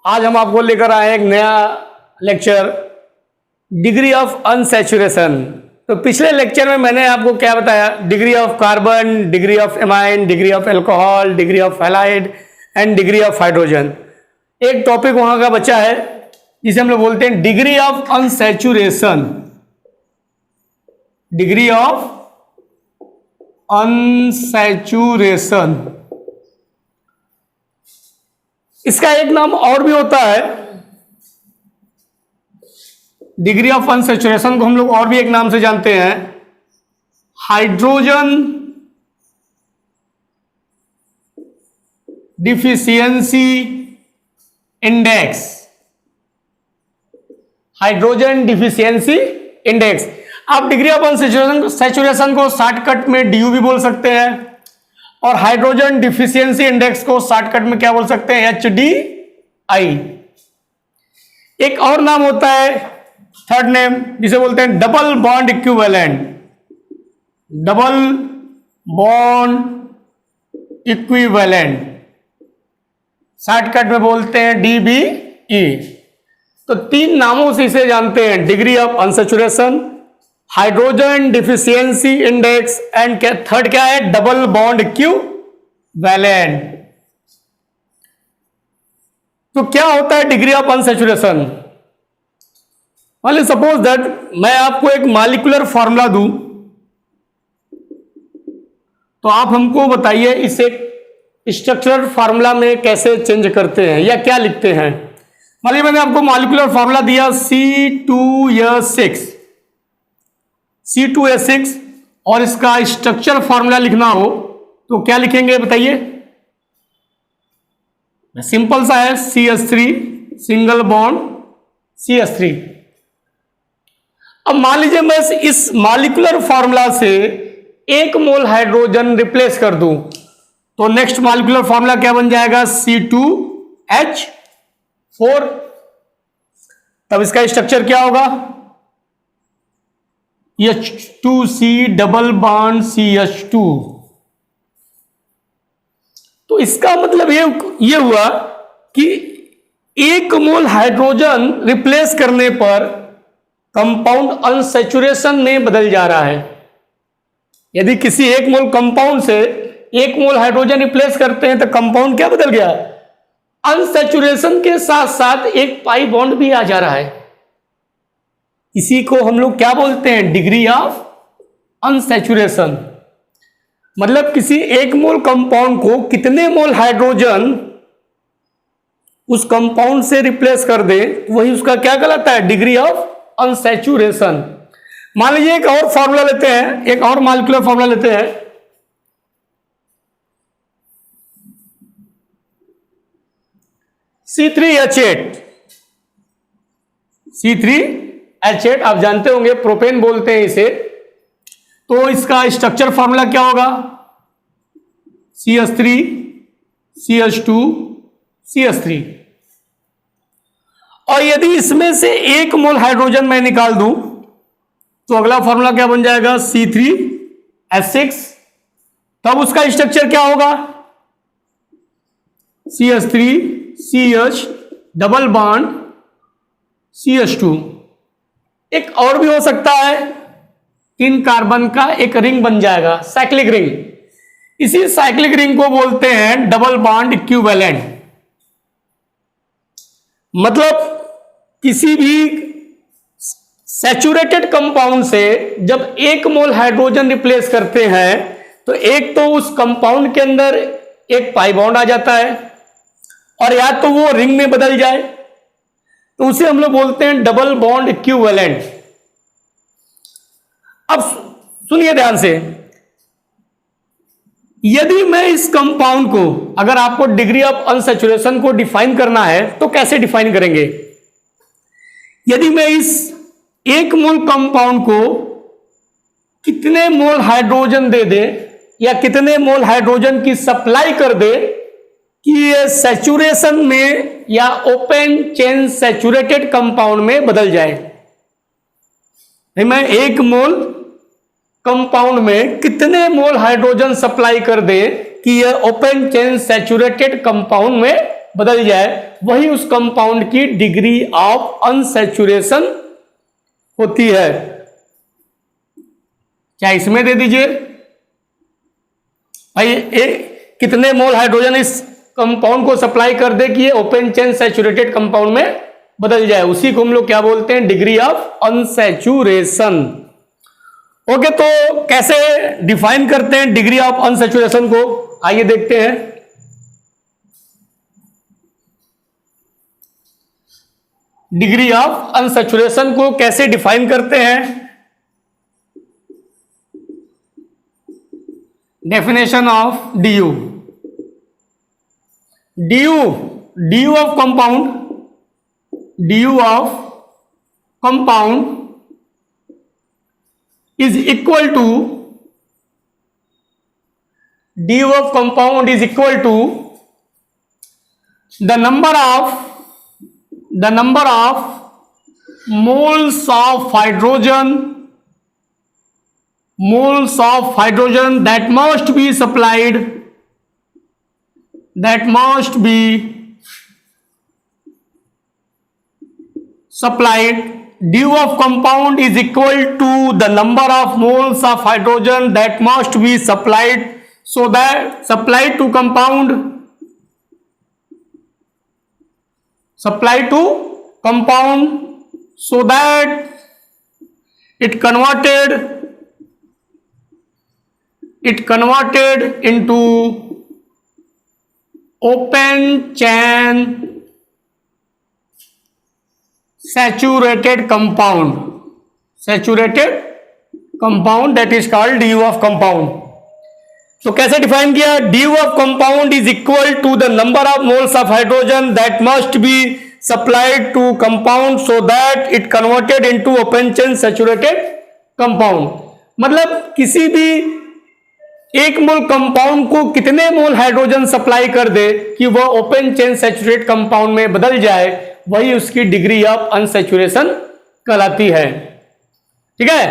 आज हम आपको लेकर आए हैं एक नया लेक्चर, डिग्री ऑफ अनसैचुरेशन। तो पिछले लेक्चर में मैंने आपको क्या बताया, degree of carbon, degree of amine, degree of alcohol, degree of halide and degree of hydrogen. एक टॉपिक वहां का बचा है जिसे हम लोग बोलते हैं degree of unsaturation. Degree of unsaturation, इसका एक नाम और भी होता है। डिग्री ऑफ अनसैचुरेशन को हम लोग और भी एक नाम से जानते हैं, hydrogen deficiency index. Hydrogen deficiency index, आप डिग्री ऑफ अनसैचुरेशन को शॉर्टकट में DU भी बोल सकते हैं, और हाइड्रोजन डिफिशियंसी इंडेक्स को शॉर्टकट में क्या बोल सकते हैं, HDI। एक और नाम होता है, थर्ड नेम, जिसे बोलते हैं double bond equivalent. Double bond equivalent, shortcut में बोलते हैं DBE। तो तीन नामों से इसे जानते हैं, degree of unsaturation, hydrogen deficiency index and third क्या है, डबल बॉन्ड इक्विवेलेंट। तो क्या होता है डिग्री ऑफ अनसैचुरेशन? मान लीजिए सपोज दैट मैं आपको एक मॉलिक्यूलर फॉर्मूला दूं, तो आप हमको बताइए इसे स्ट्रक्चरल फार्मूला में कैसे चेंज करते हैं या क्या लिखते हैं। मान लीजिए मैंने आपको मॉलिक्यूलर फार्मूला दिया C2H6 और इसका स्ट्रक्चर फार्मूला लिखना हो तो क्या लिखेंगे बताइए? सिंपल सा है, CH3 सिंगल बॉन्ड CH3। अब मान लीजिए मैं इस मॉलिक्यूलर फार्मूला से एक मोल हाइड्रोजन रिप्लेस कर दूं, तो नेक्स्ट मॉलिक्यूलर फार्मूला क्या बन जाएगा, C2H4। तब इसका स्ट्रक्चर क्या होगा, H2C डबल बॉन्ड CH2। तो इसका मतलब ये हुआ कि एक मोल हाइड्रोजन रिप्लेस करने पर कंपाउंड अनसैचुरेशन में बदल जा रहा है। यदि किसी एक मोल कंपाउंड से एक मोल हाइड्रोजन रिप्लेस करते हैं तो कंपाउंड क्या बदल गया, अनसैचुरेशन के साथ साथ एक पाई बॉन्ड भी आ जा रहा है। इसी को हम लोग क्या बोलते हैं, डिग्री ऑफ अनसैचुरेशन। मतलब किसी एक मोल कंपाउंड को कितने मोल हाइड्रोजन उस कंपाउंड से रिप्लेस कर दे, वही उसका क्या कहलाता है, डिग्री ऑफ अनसैचुरेशन। मान लीजिए एक और फॉर्मूला लेते हैं, एक और मॉलिक्यूलर फॉर्मूला लेते हैं, C3H8। आप जानते होंगे प्रोपेन बोलते हैं इसे। तो इसका स्ट्रक्चर फॉर्मूला क्या होगा, CH3 CH2 CH3। और यदि इसमें से एक मोल हाइड्रोजन मैं निकाल दूं तो अगला फॉर्मूला क्या बन जाएगा, C3H6। तब उसका स्ट्रक्चर क्या होगा, CH3 CH double bond CH2। एक और भी हो सकता है, 3 कार्बन का एक रिंग बन जाएगा, साइक्लिक रिंग। इसी साइक्लिक रिंग को बोलते हैं डबल बॉन्ड इक्विवेलेंट। मतलब किसी भी सैचुरेटेड कंपाउंड से जब एक मोल हाइड्रोजन रिप्लेस करते हैं तो एक तो उस कंपाउंड के अंदर एक पाई बॉन्ड आ जाता है, और या तो वो रिंग में बदल जाए, तो उसे हम लोग बोलते हैं डबल बॉन्ड इक्विवेलेंट। अब सुनिए ध्यान से, यदि मैं इस कंपाउंड को, अगर आपको डिग्री ऑफ अनसैचुरेशन को डिफाइन करना है तो कैसे डिफाइन करेंगे? यदि मैं इस एक मोल कंपाउंड को कितने मोल हाइड्रोजन दे दे या कितने मोल हाइड्रोजन की सप्लाई कर दे कि ये सैचुरेशन में या ओपन चेन सैचुरेटेड कंपाउंड में बदल जाए। मैं एक मोल कंपाउंड में कितने मोल हाइड्रोजन सप्लाई कर दे कि यह ओपन चेन सैचुरेटेड कंपाउंड में बदल जाए, वही उस कंपाउंड की डिग्री ऑफ अनसैचुरेशन होती है। क्या इसमें दे दीजिए भाई, कितने मोल हाइड्रोजन इस कंपाउंड को सप्लाई कर दे कि ये ओपन चेन सैचुरेटेड कंपाउंड में बदल जाए, उसी को हम लोग क्या बोलते हैं, डिग्री ऑफ अनसैचुरेशन। ओके, तो कैसे डिफाइन करते हैं डिग्री ऑफ अनसैचुरेशन को, आइए देखते हैं। डिग्री ऑफ अनसैचुरेशन को कैसे डिफाइन करते हैं, definition of DU। DU of compound, DU of compound is equal to, DU of compound is equal to the number of moles of hydrogen that must be supplied, DU of compound is equal to the number of moles of hydrogen that must be supplied so that supplied to compound so that it converted into open chain saturated compound, that is called DU of compound। तो कैसे define किया, DU of compound is equal to the number of moles of hydrogen that must be supplied to compound so that it converted into open chain saturated compound। मतलब किसी भी एक मोल compound को कितने मोल hydrogen supply कर दे कि वह ओपन चेन सैचुरेटेड कंपाउंड में बदल जाए, वही उसकी डिग्री ऑफ अनसैचुरेशन कहलाती है। ठीक है,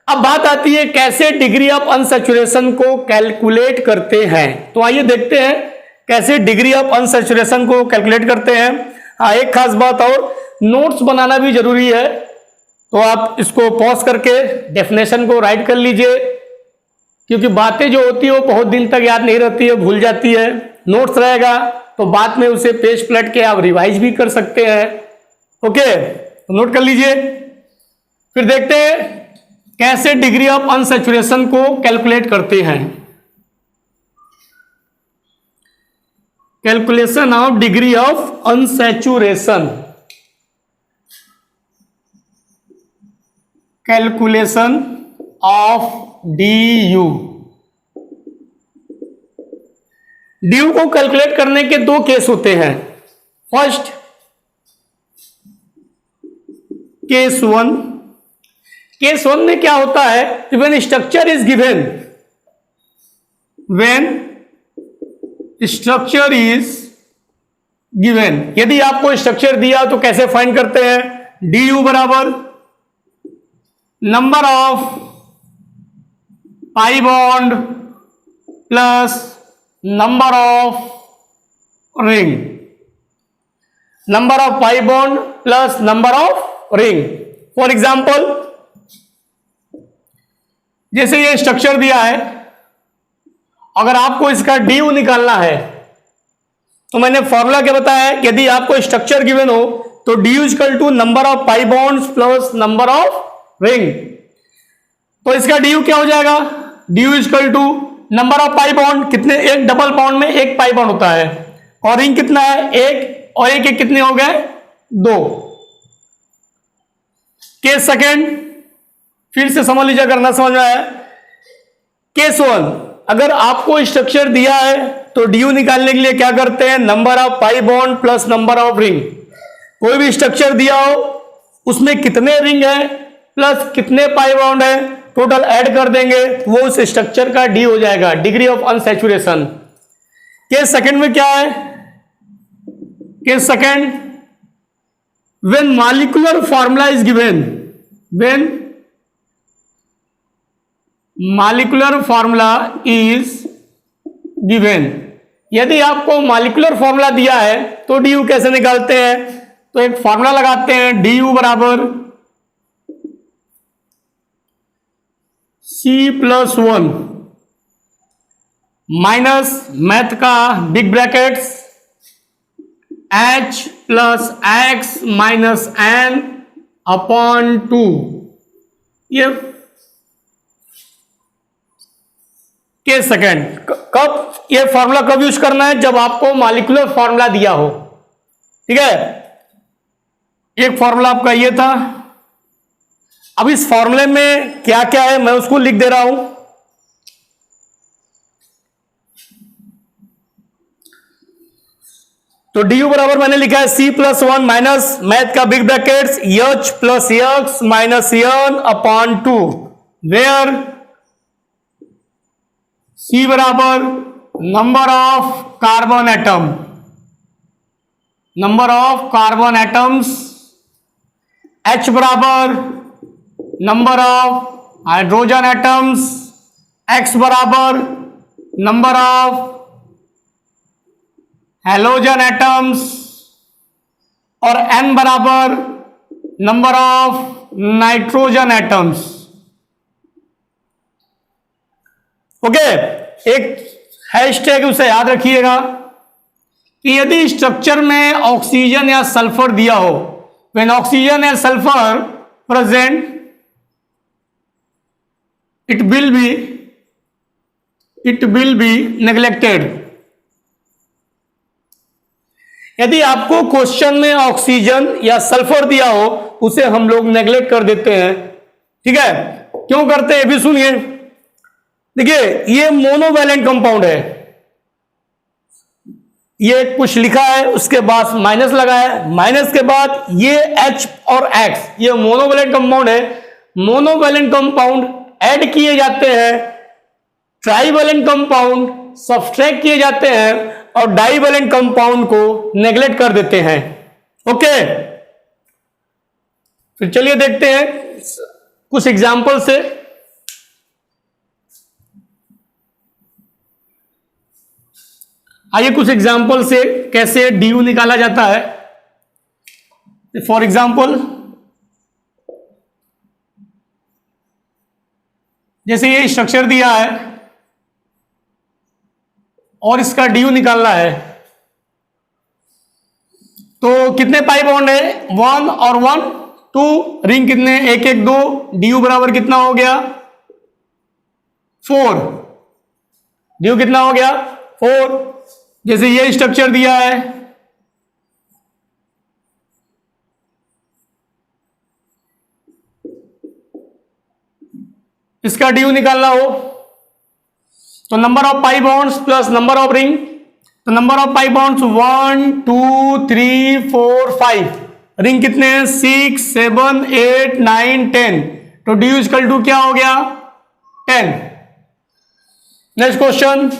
अब बात आती है कैसे डिग्री ऑफ अनसैचुरेशन को कैलकुलेट करते हैं। तो आइए देखते हैं कैसे डिग्री ऑफ अनसैचुरेशन को कैलकुलेट करते हैं। हाँ, एक खास बात और, नोट्स बनाना भी जरूरी है, तो आप इसको पॉज करके डेफिनेशन को राइट कर लीजिए, क्योंकि बातें जो होती है वो बहुत दिन तक याद नहीं रहती है, भूल जाती है। नोट्स रहेगा तो बाद में उसे पेज पलट के आप रिवाइज भी कर सकते हैं। ओके, तो नोट कर लीजिए। फिर देखते हैं कैसे डिग्री ऑफ अनसैचुरेशन को कैलकुलेट करते हैं। Calculation of degree of unsaturation, calculation of DU। DU को कैलकुलेट करने के दो केस होते हैं। फर्स्ट, केस वन में क्या होता है, व्हेन स्ट्रक्चर इज गिवन, यदि आपको स्ट्रक्चर दिया तो कैसे फाइंड करते हैं, DU बराबर number of pi bond plus number of ring, number of pi bond plus number of ring. For example, जैसे ये स्ट्रक्चर दिया है, अगर आपको इसका DU निकालना है तो मैंने फॉर्मूला क्या बताया है, यदि आपको स्ट्रक्चर गिवन हो तो DU equal to number of pi bonds plus number of ring. तो इसका DU क्या हो जाएगा, DU equal to number of pi bond, कितने, एक डबल बॉन्ड में एक पाई बॉन्ड होता है, और रिंग कितना है, एक, और एक कितने हो गए, दो। केस सेकेंड, फिर से समझ लीजिए अगर ना समझ में आया। केस वन, अगर आपको स्ट्रक्चर दिया है तो DU निकालने के लिए क्या करते हैं, number of pi bond plus number of ring. कोई भी स्ट्रक्चर दिया हो उसमें कितने रिंग है प्लस कितने पाई बॉन्ड है, टोटल ऐड कर देंगे, वो उस स्ट्रक्चर का D हो जाएगा, degree of unsaturation. Case second में क्या है, case second, when molecular formula is given, when molecular formula is given, यदि आपको मॉलिक्यूलर फॉर्मूला दिया है तो डी यू कैसे निकालते हैं? तो एक फॉर्मूला लगाते हैं, डी यू बराबर C+1 माइनस मैथ का big brackets H plus X minus N upon 2। ये के सेकेंड। कब ये फॉर्मूला कब यूज करना है? जब आपको मॉलिक्यूलर फॉर्मूला दिया हो। ठीक है, एक फॉर्मूला आपका ये था। अब इस फॉर्मूले में क्या क्या है मैं उसको लिख दे रहा हूं। तो डी यू बराबर मैंने लिखा है C+1 माइनस मैथ का big brackets H plus X minus N upon 2, where C बराबर number of carbon atom, number of carbon atoms, H बराबर number of hydrogen atoms, X बराबर नंबर ऑफ हैलोजन एटम्स और N बराबर number of nitrogen atoms. Okay, एक hashtag उसे याद रखिएगा कि यदि स्ट्रक्चर में ऑक्सीजन या सल्फर दिया हो, व्हेन ऑक्सीजन या sulphur present it will be neglected। यदि आपको क्वेश्चन में ऑक्सीजन या सल्फर दिया हो उसे हम लोग नेग्लेक्ट कर देते हैं। ठीक है, क्यों करते हैं भी सुनिए। देखिए, ये मोनोवैलेंट कंपाउंड है, ये कुछ लिखा है उसके बाद माइनस लगा है, माइनस के बाद ये H और X, ये मोनोवैलेंट कंपाउंड है। मोनोवैलेंट कंपाउंड ऐड किए जाते हैं, ट्राइवैलेंट कंपाउंड सब्सट्रैक्ट किए जाते हैं और डाइवैलेंट कंपाउंड को नेग्लेक्ट कर देते हैं। ओके, फिर चलिए देखते हैं कुछ एग्जाम्पल से। आइए कुछ एग्जाम्पल से कैसे डी यू निकाला जाता है। फॉर एग्जाम्पल, जैसे ये स्ट्रक्चर दिया है और इसका डी यू निकालना है, तो कितने पाई बॉन्ड है? 1 और 1 2, रिंग कितने? 1 1 2, डी यू बराबर कितना हो गया? 4। डी यू कितना हो गया? 4। जैसे ये स्ट्रक्चर दिया है, इसका डी यू निकालना हो तो number of pi bonds plus number of ring, तो number of pi bonds 1 2 3 4 5, ring कितने हैं? 6 7 8 9 10, तो डी यू इक्वल टू क्या हो गया? 10। नेक्स्ट क्वेश्चन,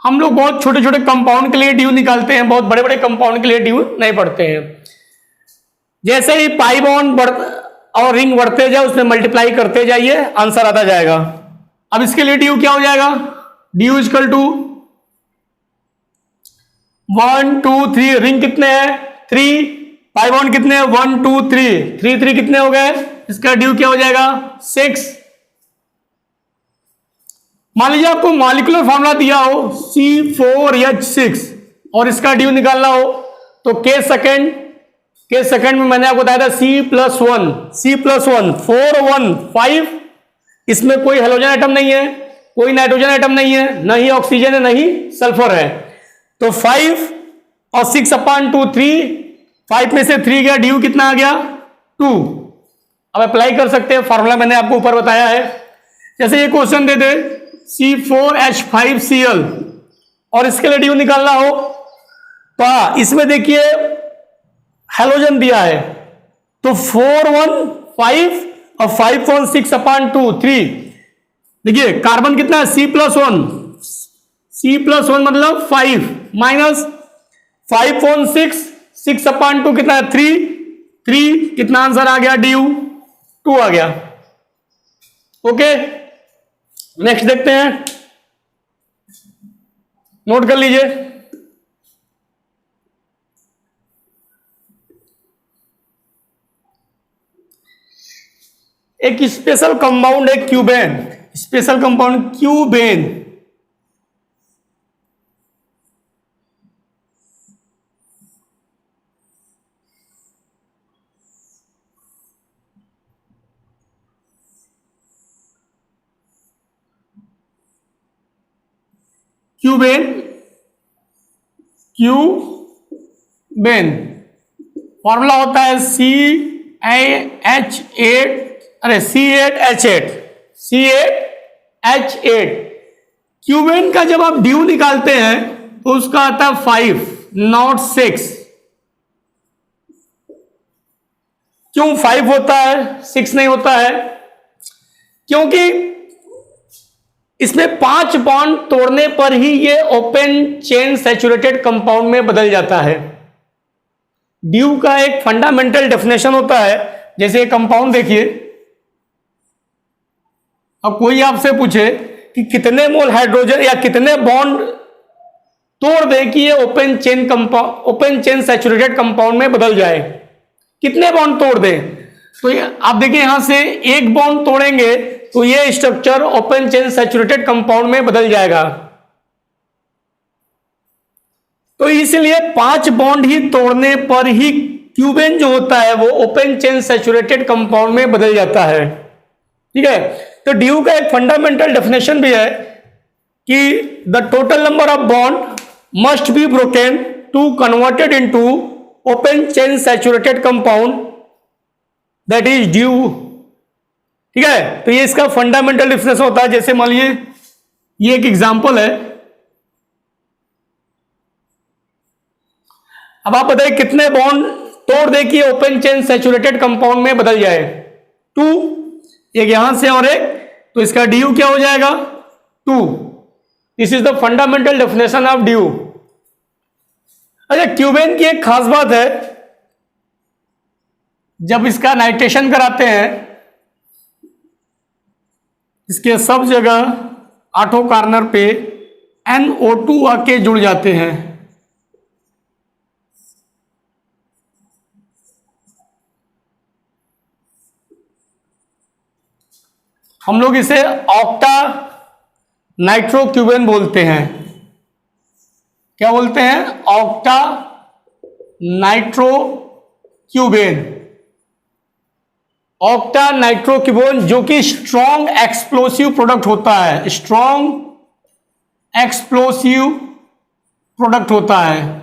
हम लोग बहुत छोटे छोटे कंपाउंड के लिए डी यू निकालते हैं, बहुत बड़े बड़े कंपाउंड के लिए डी यू नहीं पढ़ते हैं। जैसे ही पाई बॉन्ड और रिंग बढ़ते जाए उसमें मल्टीप्लाई करते जाइए, आंसर आता जाएगा। अब इसके लिए डी यू क्या हो जाएगा? D U equal to 1 2 3, ring कितने हैं? 3, पाई बॉन्ड कितने हैं? 1 2 3, 3 3 कितने हो गए? इसका डी यू क्या हो जाएगा? 6। मान लीजिए आपको मॉलिक्यूलर फॉर्मूला दिया हो C4H6 और इसका डी यू निकालना हो तो के सेकंड में मैंने आपको बताया था C+1 4 1 5, इसमें कोई हेलोजन एटम नहीं है, कोई नाइट्रोजन एटम नहीं है, न ही ऑक्सीजन है, न ही सल्फर है, तो 5 और 6/2 3, 5 में से 3 गया, डी यू कितना आ गया? 2। अब अप्लाई कर सकते हैं, फॉर्मूला मैंने आपको ऊपर बताया है। जैसे ये क्वेश्चन दे दे C4H5Cl और इसके लिए डी यू निकालना हो तो इसमें देखिए हेलोजन दिया है, तो 4 1 5 और 5 1 6/2 3, देखिए कार्बन कितना है? C+1 मतलब 5 माइनस 5 1 6, 6/2 कितना है? 3, कितना आंसर आ गया? डी यू 2 आ गया। ओके, नेक्स्ट देखते हैं, नोट कर लीजिए। एक स्पेशल कंपाउंड है क्यूबेन, स्पेशल कंपाउंड क्यूबेन। क्यूबेन, क्यूबेन फॉर्मूला होता है C8H8। क्यूबेन का जब आप ड्यू निकालते हैं तो उसका आता है 5 नॉट 6। क्यों 5 होता है 6 नहीं होता है? क्योंकि इसमें 5 बॉन्ड तोड़ने पर ही ये ओपन चेन सैचुरेटेड कंपाउंड में बदल जाता है। ड्यू का एक फंडामेंटल डेफिनेशन होता है, जैसे कंपाउंड देखिए, अब कोई आपसे पूछे कि कितने मोल हाइड्रोजन या कितने बॉन्ड तोड़ दे कि ये ओपन चेन सैचुरेटेड कंपाउंड में बदल जाए, कितने बॉन्ड तोड़ दे? तो आप देखिए यहां से एक बॉन्ड तोड़ेंगे तो ये structure open chain saturated compound में बदल जाएगा। तो इसलिए 5 बॉन्ड ही तोड़ने पर ही क्यूबेन जो होता है वो ओपन चेन सैचुरेटेड कंपाउंड में बदल जाता है। ठीक है, तो ड्यू का एक फंडामेंटल डेफिनेशन भी है कि the total number of bond must be broken to converted into open chain saturated compound that is DU. ठीक है, तो ये इसका फंडामेंटल डेफिनेशन होता है। जैसे मान लीजिए ये एक एग्जांपल है, अब आप बताइए कितने बॉन्ड तोड़ दे कि ओपन चेन सैचुरेटेड कंपाउंड में बदल जाए? 2, एक यहां से और एक, तो इसका ड्यू क्या हो जाएगा? 2। This is the fundamental definition of due. अच्छा, क्यूबेन की एक खास बात है, जब इसका नाइट्रेशन कराते हैं, इसके सब जगह 8 कॉर्नर पे NO2 आके जुड़ जाते हैं। हम लोग इसे ऑक्टा नाइट्रोक्यूबेन बोलते हैं। क्या बोलते हैं? ऑक्टा नाइट्रोक्यूबेन। ऑक्टा नाइट्रोक्यूबेन जो कि स्ट्रॉन्ग एक्सप्लोसिव प्रोडक्ट होता है, स्ट्रॉन्ग एक्सप्लोसिव प्रोडक्ट होता है।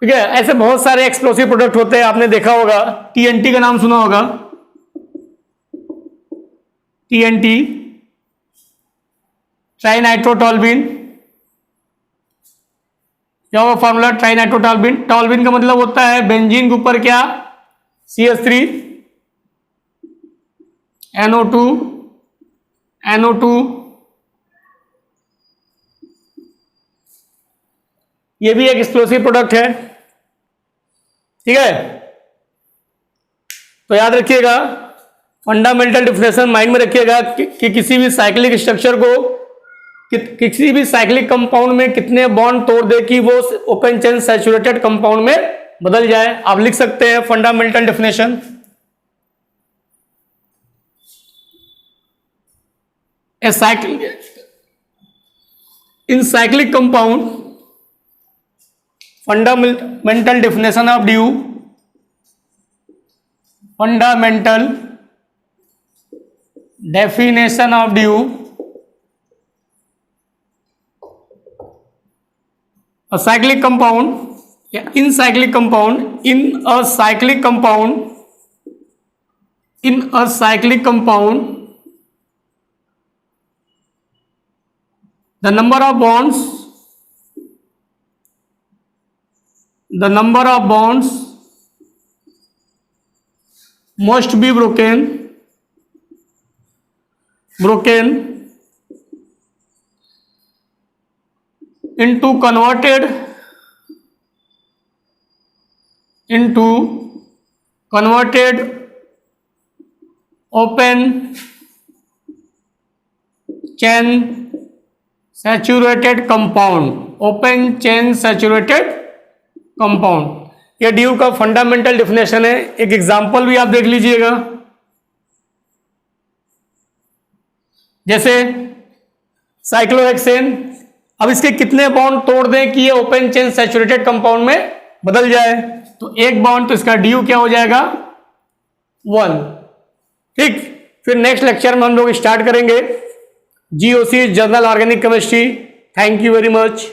ठीक है, ऐसे बहुत सारे एक्सप्लोसिव प्रोडक्ट होते हैं, आपने देखा होगा, TNT का नाम सुना होगा। TNT, ट्राइनाइट्रोटॉल्बिन। क्या होगा फॉर्मूला? ट्राइनाइट्रोटॉल्बिन। टॉल्बिन का मतलब होता है बेंजीन के ऊपर क्या? CH3 NO2 NO2। ये भी एक एक्सप्लोसिव प्रोडक्ट है। ठीक है, तो याद रखिएगा, फंडामेंटल डिफिनेशन माइंड में रखिएगा कि किसी भी साइक्लिक स्ट्रक्चर को, किसी भी साइक्लिक कंपाउंड में कितने बॉन्ड तोड़ दे कि वो ओपन चेन सैचुरेटेड कंपाउंड में बदल जाए। आप लिख सकते हैं fundamental definition. A cyclic, in cyclic compound, fundamental definition of due, fundamental definition of due, a cyclic compound, in cyclic compound, in a cyclic compound, in a cyclic compound, the number of bonds, the number of bonds must be broken into converted open chain saturated compound, open chain saturated compound. ये DU का fundamental definition है। एक example भी आप देख लीजिएगा, जैसे cyclohexane. अब इसके कितने बॉन्ड तोड़ दें कि ये ओपन चेन सैचुरेटेड कंपाउंड में बदल जाए? तो एक बॉन्ड, तो इसका DU क्या हो जाएगा? 1। ठीक, फिर नेक्स्ट लेक्चर में हम लोग स्टार्ट करेंगे GOC, journal organic chemistry. Thank you very much.